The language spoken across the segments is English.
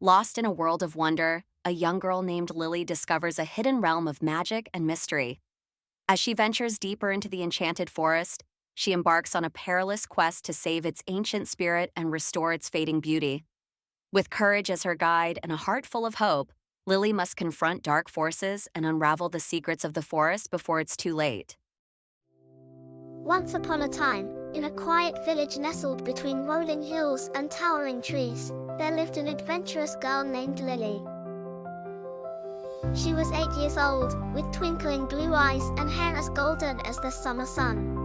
Lost in a world of wonder, a young girl named Lily discovers a hidden realm of magic and mystery. As she ventures deeper into the Enchanted Forest, she embarks on a perilous quest to save its ancient spirit and restore its fading beauty. With courage as her guide and a heart full of hope, Lily must confront dark forces and unravel the secrets of the forest before it's too late. Once upon a time, in a quiet village nestled between rolling hills and towering trees, there lived an adventurous girl named Lily. She was 8 years old, with twinkling blue eyes and hair as golden as the summer sun.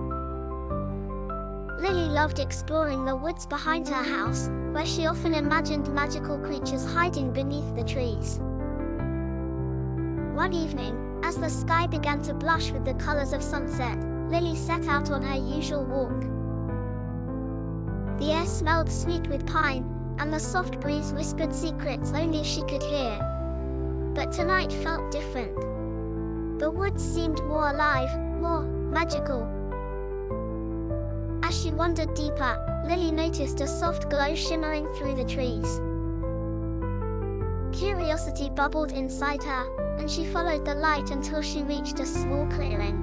Lily loved exploring the woods behind her house, where she often imagined magical creatures hiding beneath the trees. One evening, as the sky began to blush with the colors of sunset, Lily set out on her usual walk. The air smelled sweet with pine, and the soft breeze whispered secrets only she could hear. But tonight felt different. The woods seemed more alive, more magical. As she wandered deeper, Lily noticed a soft glow shimmering through the trees. Curiosity bubbled inside her, and she followed the light until she reached a small clearing.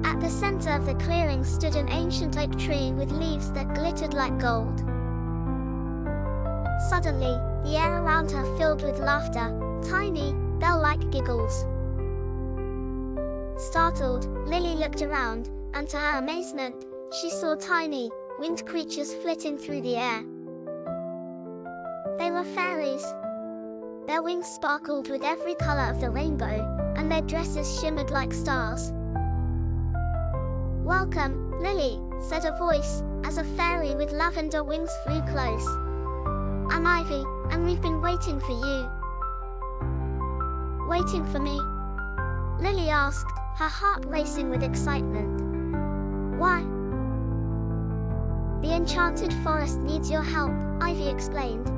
At the center of the clearing stood an ancient oak tree with leaves that glittered like gold. Suddenly, the air around her filled with laughter, tiny, bell-like giggles. Startled, Lily looked around, and to her amazement, she saw tiny, winged creatures flitting through the air. They were fairies. Their wings sparkled with every color of the rainbow, and their dresses shimmered like stars. "Welcome, Lily," said a voice, as a fairy with lavender wings flew close. "I'm Ivy, and we've been waiting for you." "Waiting for me?" Lily asked, her heart racing with excitement. "Why?" "The Enchanted Forest needs your help," Ivy explained.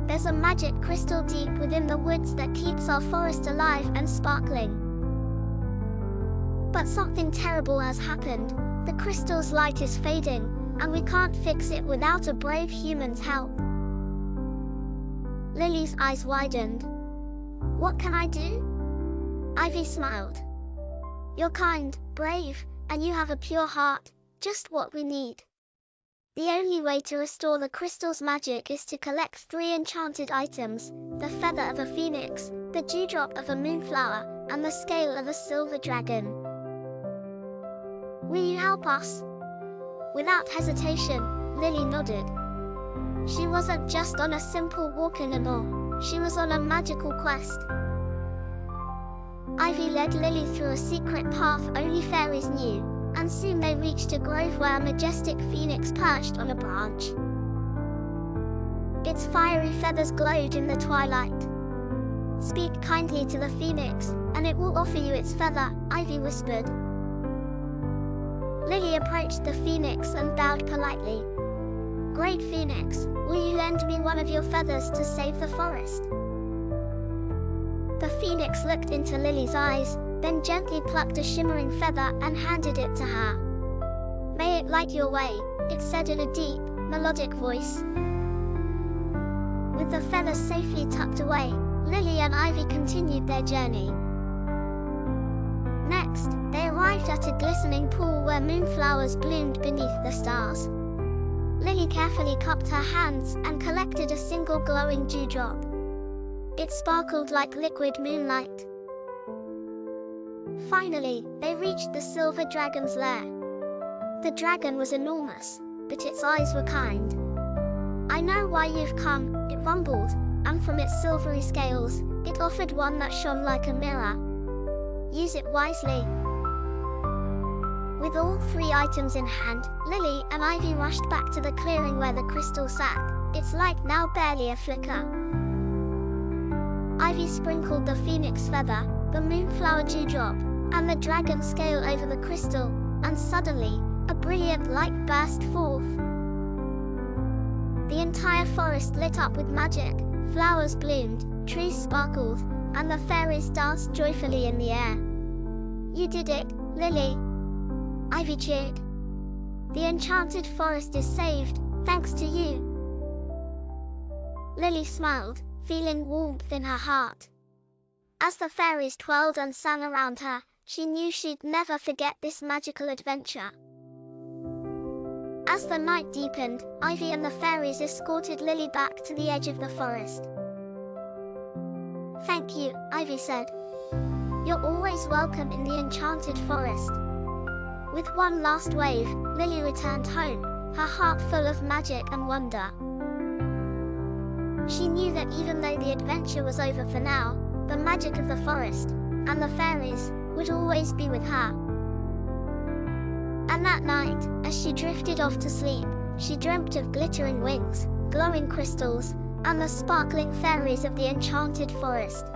"There's a magic crystal deep within the woods that keeps our forest alive and sparkling. But something terrible has happened. The crystal's light is fading, and we can't fix it without a brave human's help." Lily's eyes widened. "What can I do?" Ivy smiled. "You're kind, brave, and you have a pure heart, just what we need. The only way to restore the crystal's magic is to collect 3 enchanted items: the feather of a phoenix, the dewdrop of a moonflower, and the scale of a silver dragon. Will you help us?" Without hesitation, Lily nodded. She wasn't just on a simple walk anymore, she was on a magical quest. Ivy led Lily through a secret path only fairies knew, and soon they reached a grove where a majestic phoenix perched on a branch. Its fiery feathers glowed in the twilight. "Speak kindly to the phoenix, and it will offer you its feather," Ivy whispered. Lily approached the phoenix and bowed politely. "Great Phoenix, will you lend me one of your feathers to save the forest?" The phoenix looked into Lily's eyes, then gently plucked a shimmering feather and handed it to her. "May it light your way," it said in a deep, melodic voice. With the feathers safely tucked away, Lily and Ivy continued their journey. Next, they arrived at a glistening pool where moonflowers bloomed beneath the stars. Lily carefully cupped her hands and collected a single glowing dewdrop. It sparkled like liquid moonlight. Finally, they reached the silver dragon's lair. The dragon was enormous, but its eyes were kind. "I know why you've come," it rumbled, and from its silvery scales, it offered one that shone like a mirror. "Use it wisely." With all 3 items in hand, Lily and Ivy rushed back to the clearing where the crystal sat, its light now barely a flicker. Ivy sprinkled the phoenix feather, the moonflower dewdrop, and the dragon scale over the crystal, and suddenly, a brilliant light burst forth. The entire forest lit up with magic, flowers bloomed, trees sparkled, and the fairies danced joyfully in the air. "You did it, Lily!" Ivy cheered. "The Enchanted Forest is saved, thanks to you." Lily smiled, feeling warmth in her heart. As the fairies twirled and sang around her, she knew she'd never forget this magical adventure. As the night deepened, Ivy and the fairies escorted Lily back to the edge of the forest. "Thank you," Ivy said. "You're always welcome in the Enchanted Forest." With one last wave, Lily returned home, her heart full of magic and wonder. She knew that even though the adventure was over for now, the magic of the forest, and the fairies, would always be with her. And that night, as she drifted off to sleep, she dreamt of glittering wings, glowing crystals, and the sparkling fairies of the Enchanted Forest.